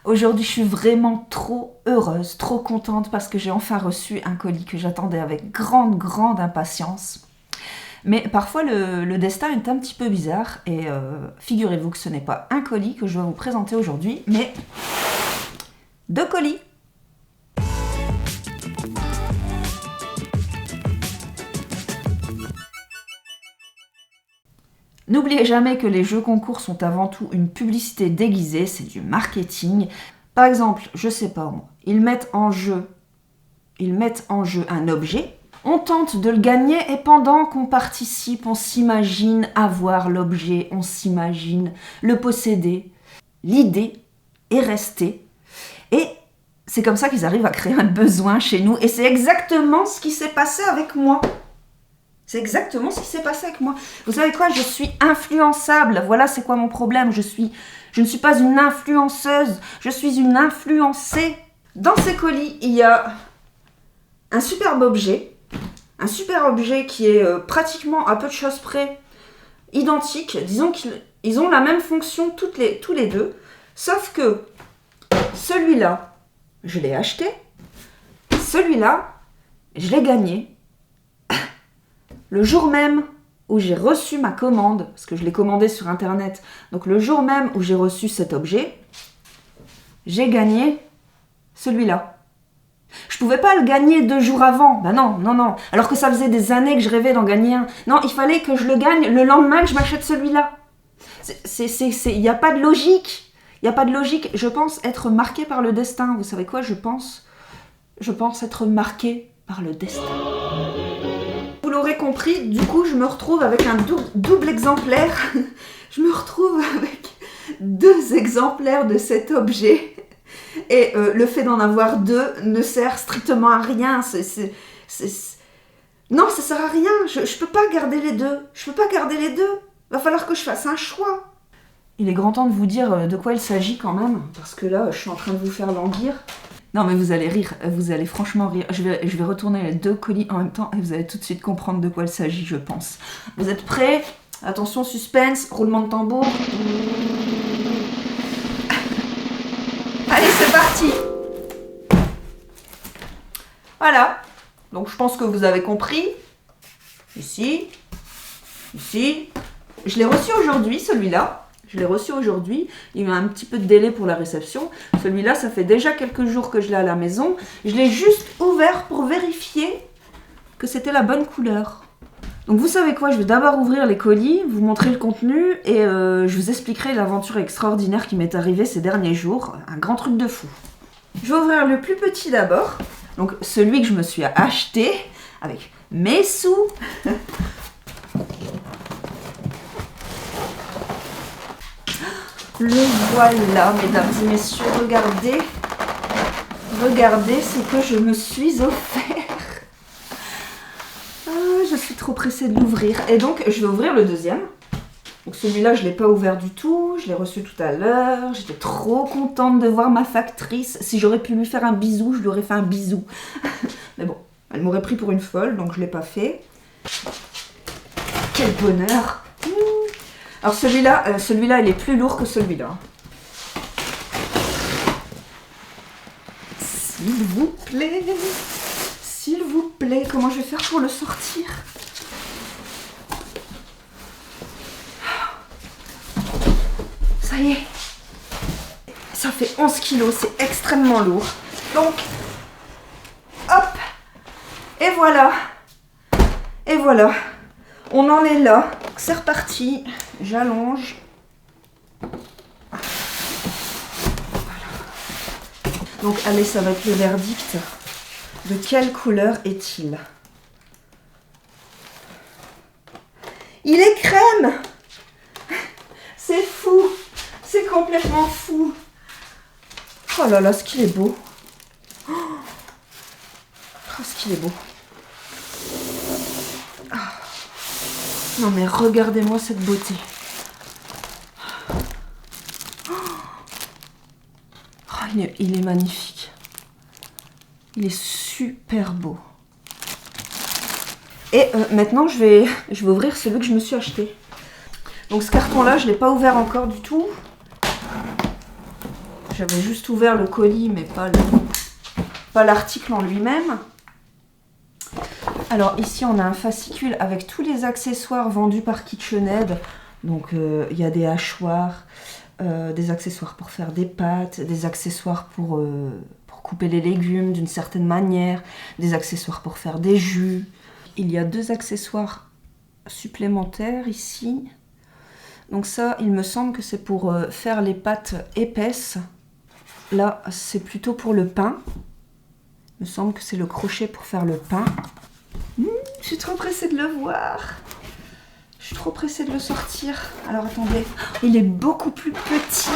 Aujourd'hui, je suis vraiment trop heureuse, trop contente parce que j'ai enfin reçu un colis que j'attendais avec grande impatience. Mais parfois, le destin est un petit peu bizarre et figurez-vous que ce n'est pas un colis que je vais vous présenter aujourd'hui, mais deux colis. N'oubliez jamais que les jeux concours sont avant tout une publicité déguisée, c'est du marketing. Par exemple, je sais pas moi, ils mettent en jeu un objet, on tente de le gagner et pendant qu'on participe, on s'imagine avoir l'objet, on s'imagine le posséder. L'idée est restée et c'est comme ça qu'ils arrivent à créer un besoin chez nous et c'est exactement ce qui s'est passé avec moi. C'est exactement ce qui s'est passé avec moi. Vous savez quoi? Je suis influençable. Voilà c'est quoi mon problème. Je ne suis pas une influenceuse. Je suis une influencée. Dans ces colis, il y a un superbe objet. Un super objet qui est pratiquement à peu de choses près identique. Disons qu'ils ont la même fonction tous les deux. Sauf que celui-là, je l'ai acheté. Celui-là, je l'ai gagné. Le jour même où j'ai reçu ma commande, parce que je l'ai commandé sur internet, donc le jour même où j'ai reçu cet objet, j'ai gagné celui-là. Je pouvais pas le gagner 2 jours avant, ben non, alors que ça faisait des années que je rêvais d'en gagner un. Non, il fallait que je le gagne le lendemain que je m'achète celui-là. Il n'y a pas de logique, je pense être marquée par le destin. Vous savez quoi, je pense être marquée par le destin. Vous l'aurez compris, du coup, je me retrouve avec un double exemplaire. Je me retrouve avec 2 exemplaires de cet objet. Et le fait d'en avoir 2 ne sert strictement à rien. Non, ça sert à rien. Je peux pas garder les deux. Va falloir que je fasse un choix. Il est grand temps de vous dire de quoi il s'agit quand même. Parce que là, je suis en train de vous faire languir. Non mais vous allez rire, vous allez franchement rire. Je vais retourner les 2 colis en même temps et vous allez tout de suite comprendre de quoi il s'agit, je pense. Vous êtes prêts? Attention, suspense, roulement de tambour. Allez, c'est parti! Voilà. Donc je pense que vous avez compris. Ici. Je l'ai reçu aujourd'hui, celui-là. Il y a eu un petit peu de délai pour la réception. Celui-là, ça fait déjà quelques jours que je l'ai à la maison. Je l'ai juste ouvert pour vérifier que c'était la bonne couleur. Donc vous savez quoi, je vais d'abord ouvrir les colis, vous montrer le contenu et je vous expliquerai l'aventure extraordinaire qui m'est arrivée ces derniers jours. Un grand truc de fou. Je vais ouvrir le plus petit d'abord. Donc celui que je me suis acheté avec mes sous. Le voilà, mesdames et messieurs, regardez ce que je me suis offert. Je suis trop pressée de l'ouvrir. Et donc, je vais ouvrir le deuxième. Donc celui-là, je ne l'ai pas ouvert du tout. Je l'ai reçu tout à l'heure. J'étais trop contente de voir ma factrice. Si j'aurais pu lui faire un bisou, je lui aurais fait un bisou. Mais bon, elle m'aurait pris pour une folle, donc je ne l'ai pas fait. Quel bonheur! Alors celui-là, il est plus lourd que celui-là. S'il vous plaît, comment je vais faire pour le sortir? Ça y est, ça fait 11 kilos, c'est extrêmement lourd. Donc, hop, et voilà, on en est là, c'est reparti. J'allonge. Voilà. Donc allez, ça va être le verdict. De quelle couleur est-il? Il est crème! C'est fou! C'est complètement fou! Oh là là, ce qu'il est beau! Oh, ce qu'il est beau! Non mais regardez-moi cette beauté. Oh, il est magnifique. Il est super beau. Et maintenant, je vais ouvrir celui que je me suis acheté. Donc ce carton-là, je ne l'ai pas ouvert encore du tout. J'avais juste ouvert le colis, mais pas l'article en lui-même. Alors ici, on a un fascicule avec tous les accessoires vendus par KitchenAid. Donc il y a des hachoirs, des accessoires pour faire des pâtes, des accessoires pour couper les légumes d'une certaine manière, des accessoires pour faire des jus. Il y a 2 accessoires supplémentaires ici. Donc ça, il me semble que c'est pour faire les pâtes épaisses. Là, c'est plutôt pour le pain. Il me semble que c'est le crochet pour faire le pain. Je suis trop pressée de le voir. Je suis trop pressée de le sortir. Alors attendez, il est beaucoup plus petit.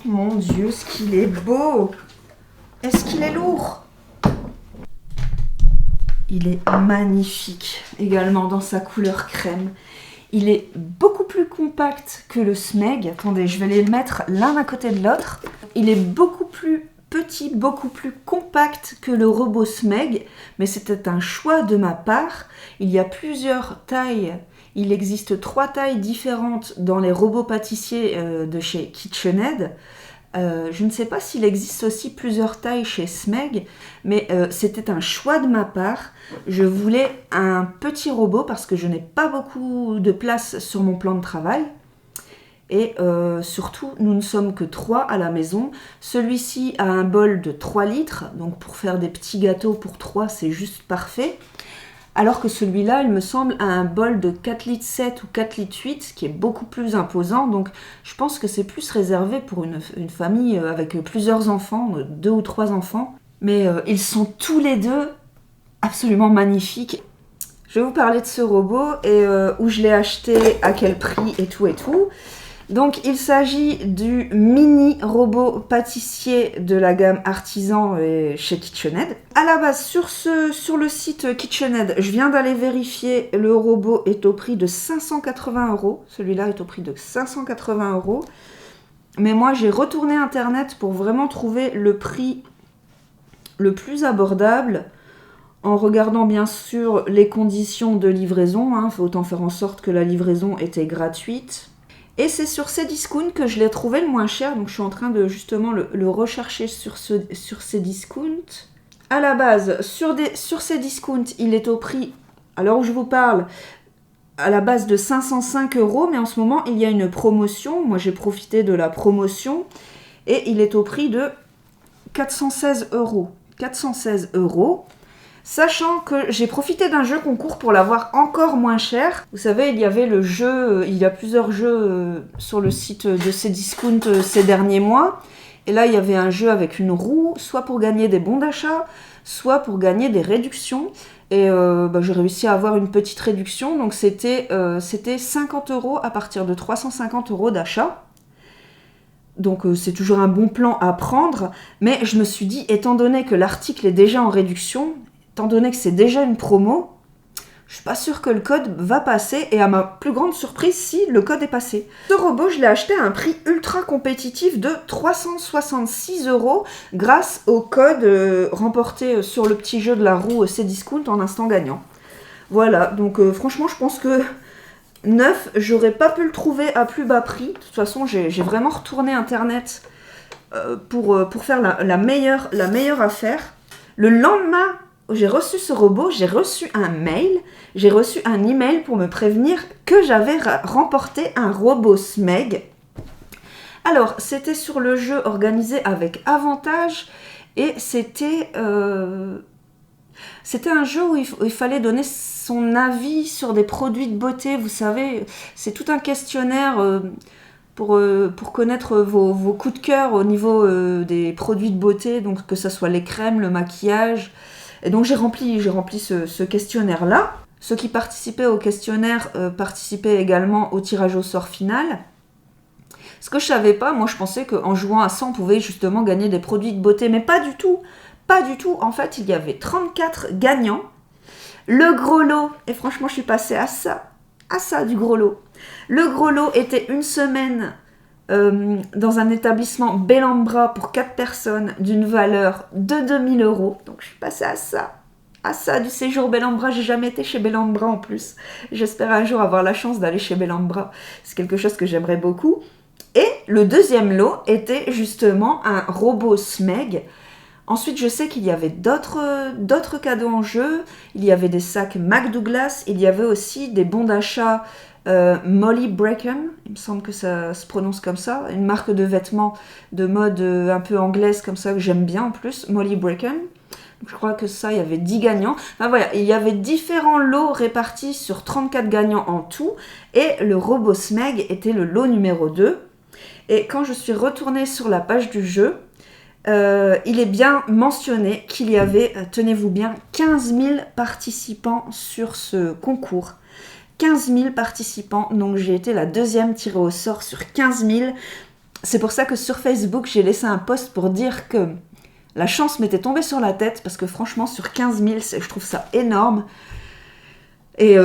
Mon Dieu, ce qu'il est beau! Est-ce qu'il est lourd? Il est magnifique, également dans sa couleur crème. Il est beaucoup plus compact que le Smeg. Attendez, je vais les mettre l'un à côté de l'autre. Il est beaucoup plus petit, beaucoup plus compact que le robot Smeg, mais c'était un choix de ma part. Il y a plusieurs tailles. Il existe 3 tailles différentes dans les robots pâtissiers de chez KitchenAid. Je ne sais pas s'il existe aussi plusieurs tailles chez Smeg, mais c'était un choix de ma part. Je voulais un petit robot parce que je n'ai pas beaucoup de place sur mon plan de travail. Et surtout, nous ne sommes que 3 à la maison. Celui-ci a un bol de 3 litres, donc pour faire des petits gâteaux pour 3, c'est juste parfait. Alors que celui-là, il me semble, a un bol de 4 litres 7 ou 4 litres 8, qui est beaucoup plus imposant. Donc, je pense que c'est plus réservé pour une famille avec plusieurs enfants, 2 ou 3 enfants. Mais ils sont tous les deux absolument magnifiques. Je vais vous parler de ce robot et où je l'ai acheté, à quel prix et tout et tout. Donc, il s'agit du mini robot pâtissier de la gamme Artisan chez KitchenAid. À la base, sur le site KitchenAid, je viens d'aller vérifier, le robot est au prix de 580 €. Celui-là est au prix de 580 €. Mais moi, j'ai retourné Internet pour vraiment trouver le prix le plus abordable, en regardant bien sûr les conditions de livraison. Il faut autant faire en sorte que la livraison était gratuite. Et c'est sur Cdiscount que je l'ai trouvé le moins cher, donc je suis en train de justement le rechercher sur Cdiscount. À la base, sur Cdiscount, il est au prix, à l'heure où je vous parle, à la base de 505 €, mais en ce moment, il y a une promotion. Moi, j'ai profité de la promotion, et il est au prix de 416 €. 416 €. Sachant que j'ai profité d'un jeu concours pour l'avoir encore moins cher. Vous savez, il y avait le jeu, il y a plusieurs jeux sur le site de Cdiscount ces derniers mois. Et là, il y avait un jeu avec une roue, soit pour gagner des bons d'achat, soit pour gagner des réductions. Et j'ai réussi à avoir une petite réduction. Donc c'était 50 € à partir de 350 € d'achat. Donc c'est toujours un bon plan à prendre. Mais je me suis dit, étant donné que l'article est déjà en réduction, étant donné que c'est déjà une promo, je suis pas sûre que le code va passer, et à ma plus grande surprise, si, le code est passé. Ce robot, je l'ai acheté à un prix ultra compétitif de 366 € grâce au code remporté sur le petit jeu de la roue Cdiscount en instant gagnant. Voilà, donc franchement, je pense que neuf, j'aurais pas pu le trouver à plus bas prix. De toute façon, j'ai vraiment retourné Internet pour faire la meilleure affaire. Le lendemain, j'ai reçu ce robot, j'ai reçu un email pour me prévenir que j'avais remporté un robot Smeg. Alors, c'était sur le jeu organisé avec Avantage, et c'était un jeu où il fallait donner son avis sur des produits de beauté. Vous savez, c'est tout un questionnaire pour connaître vos coups de cœur au niveau des produits de beauté, donc que ce soit les crèmes, le maquillage. Et donc j'ai rempli ce questionnaire-là. Ceux qui participaient au questionnaire participaient également au tirage au sort final. Ce que je savais pas, moi je pensais qu'en jouant à ça, on pouvait justement gagner des produits de beauté, mais pas du tout. Pas du tout. En fait, il y avait 34 gagnants. Le gros lot, et franchement je suis passée à ça du gros lot. Le gros lot était une semaine dans un établissement Bellambra pour 4 personnes d'une valeur de 2000 euros. Donc je suis passée à ça. À ça du séjour Bellambra. J'ai jamais été chez Bellambra en plus. J'espère un jour avoir la chance d'aller chez Bellambra. C'est quelque chose que j'aimerais beaucoup. Et le deuxième lot était justement un robot Smeg. Ensuite, je sais qu'il y avait d'autres cadeaux en jeu. Il y avait des sacs McDouglas. Il y avait aussi des bons d'achat Molly Bracken. Il me semble que ça se prononce comme ça. Une marque de vêtements de mode un peu anglaise comme ça que j'aime bien en plus. Molly Bracken. Je crois que ça, il y avait 10 gagnants. Enfin voilà, il y avait différents lots répartis sur 34 gagnants en tout. Et le robot Smeg était le lot numéro 2. Et quand je suis retournée sur la page du jeu, il est bien mentionné qu'il y avait, tenez-vous bien, 15 000 participants sur ce concours. 15 000 participants, donc j'ai été la deuxième tirée au sort sur 15 000. C'est pour ça que sur Facebook, j'ai laissé un post pour dire que la chance m'était tombée sur la tête, parce que franchement, sur 15 000, je trouve ça énorme. Et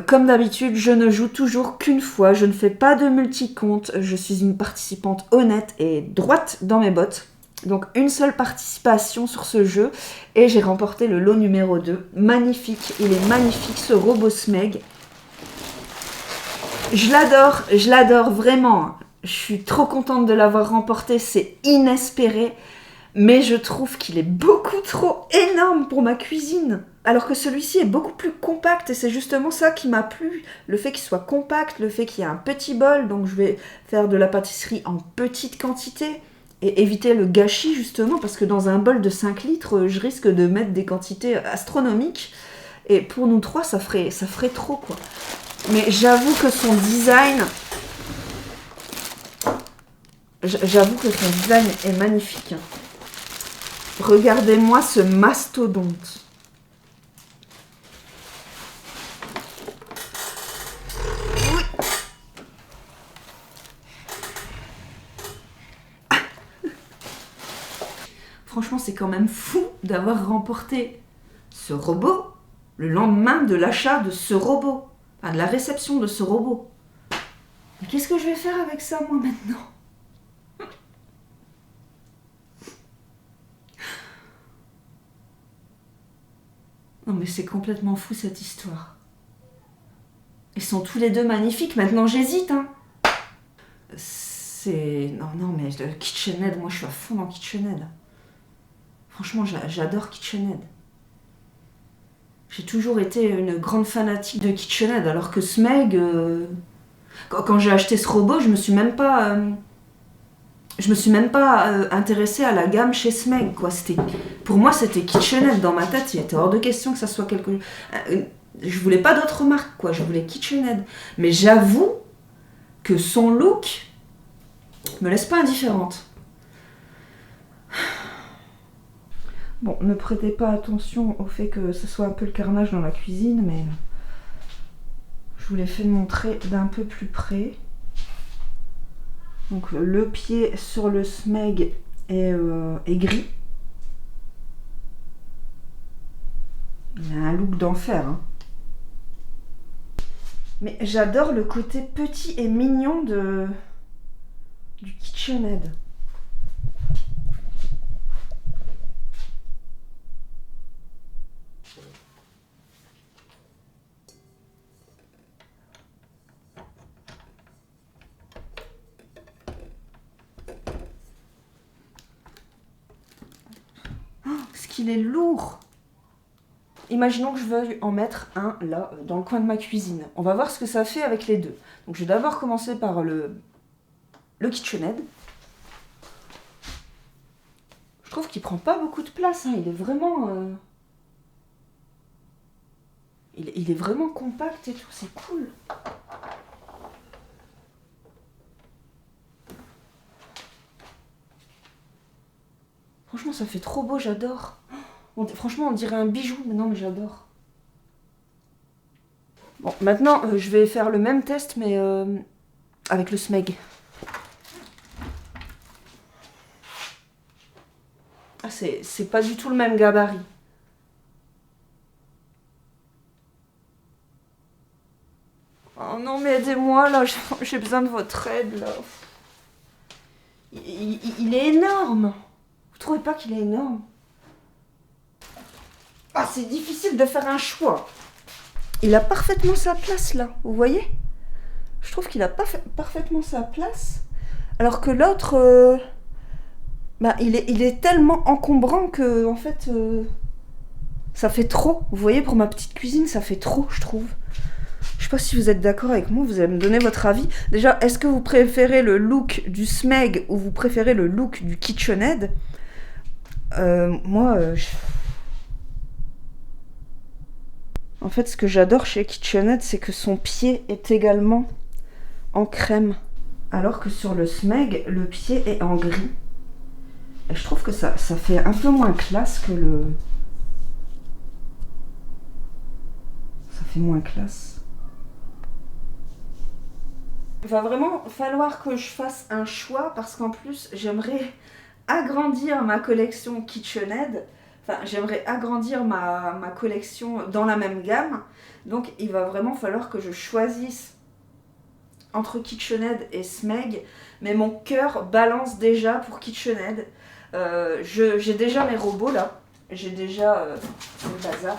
comme d'habitude, je ne joue toujours qu'une fois, je ne fais pas de multi-compte, je suis une participante honnête et droite dans mes bottes. Donc une seule participation sur ce jeu et j'ai remporté le lot numéro 2. Magnifique, il est magnifique ce robot Smeg. Je l'adore vraiment. Je suis trop contente de l'avoir remporté, c'est inespéré. Mais je trouve qu'il est beaucoup trop énorme pour ma cuisine. Alors que celui-ci est beaucoup plus compact et c'est justement ça qui m'a plu. Le fait qu'il soit compact, le fait qu'il y ait un petit bol, donc je vais faire de la pâtisserie en petite quantité. Et éviter le gâchis justement, parce que dans un bol de 5 litres, je risque de mettre des quantités astronomiques. Et pour nous trois, ça ferait trop quoi. Mais j'avoue que son design... est magnifique. Regardez-moi ce mastodonte. Franchement, c'est quand même fou d'avoir remporté ce robot le lendemain de l'achat de ce robot. Enfin, de la réception de ce robot. Mais qu'est-ce que je vais faire avec ça, moi, maintenant ? Non, mais c'est complètement fou, cette histoire. Ils sont tous les deux magnifiques. Maintenant, j'hésite, hein. Non, mais KitchenAid, moi, je suis à fond dans KitchenAid. Franchement, j'adore KitchenAid. J'ai toujours été une grande fanatique de KitchenAid, alors que Smeg, quand j'ai acheté ce robot, je me suis même pas intéressée à la gamme chez Smeg, quoi. Pour moi, c'était KitchenAid dans ma tête. Il était hors de question que ça soit quelque. Je voulais pas d'autres marques, quoi. Je voulais KitchenAid. Mais j'avoue que son look me laisse pas indifférente. Bon, ne prêtez pas attention au fait que ce soit un peu le carnage dans la cuisine, mais je vous l'ai fait montrer d'un peu plus près. Donc le pied sur le Smeg est gris. Il a un look d'enfer, hein. Mais j'adore le côté petit et mignon du KitchenAid. Qu'il est lourd. Imaginons que je veuille en mettre un là, dans le coin de ma cuisine. On va voir ce que ça fait avec les deux. Donc je vais d'abord commencer par le KitchenAid. Je trouve qu'il prend pas beaucoup de place, hein. Il est vraiment... Il est vraiment compact et tout, c'est cool. Franchement, ça fait trop beau, j'adore. Franchement, on dirait un bijou, mais non, mais j'adore. Bon, maintenant, je vais faire le même test, mais avec le Smeg. Ah, c'est pas du tout le même gabarit. Oh non, mais aidez-moi, là, j'ai besoin de votre aide, là. il est énorme. Vous trouvez pas qu'il est énorme? Ah, c'est difficile de faire un choix. Il a parfaitement sa place là, vous voyez? Je trouve qu'il a parfaitement sa place. Alors que l'autre, il est tellement encombrant que, en fait, ça fait trop. Vous voyez, pour ma petite cuisine, ça fait trop, je trouve. Je sais pas si vous êtes d'accord avec moi, vous allez me donner votre avis. Déjà, est-ce que vous préférez le look du Smeg ou vous préférez le look du KitchenAid? En fait, ce que j'adore chez KitchenAid, c'est que son pied est également en crème. Alors que sur le Smeg, le pied est en gris. Et je trouve que ça fait un peu moins classe que le... Ça fait moins classe. Il va vraiment falloir que je fasse un choix parce qu'en plus, j'aimerais agrandir ma collection KitchenAid. Enfin, j'aimerais agrandir ma collection dans la même gamme. Donc, il va vraiment falloir que je choisisse entre KitchenAid et Smeg. Mais mon cœur balance déjà pour KitchenAid. J'ai déjà mes robots là. J'ai déjà le bazar.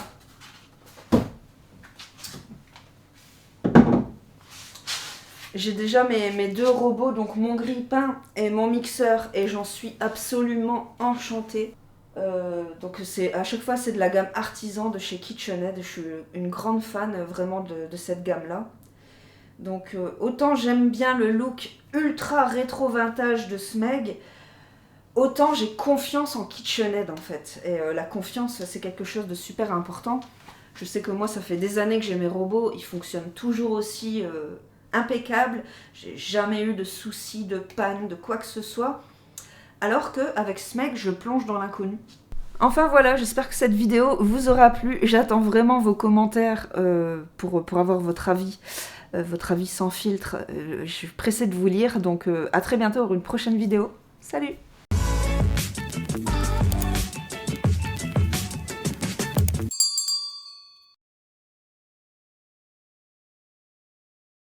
J'ai déjà mes deux robots, donc mon grille-pain et mon mixeur, et j'en suis absolument enchantée. Donc à chaque fois c'est de la gamme artisan de chez KitchenAid. Je suis une grande fan vraiment de cette gamme-là. Donc autant j'aime bien le look ultra rétro vintage de Smeg, autant j'ai confiance en KitchenAid en fait. Et la confiance, c'est quelque chose de super important. Je sais que moi, ça fait des années que j'ai mes robots, ils fonctionnent toujours aussi impeccables. J'ai jamais eu de soucis, de panne, de quoi que ce soit. Alors qu'avec Smeg, je plonge dans l'inconnu. Enfin voilà, j'espère que cette vidéo vous aura plu. J'attends vraiment vos commentaires pour avoir votre avis sans filtre. Je suis pressée de vous lire, donc à très bientôt pour une prochaine vidéo. Salut!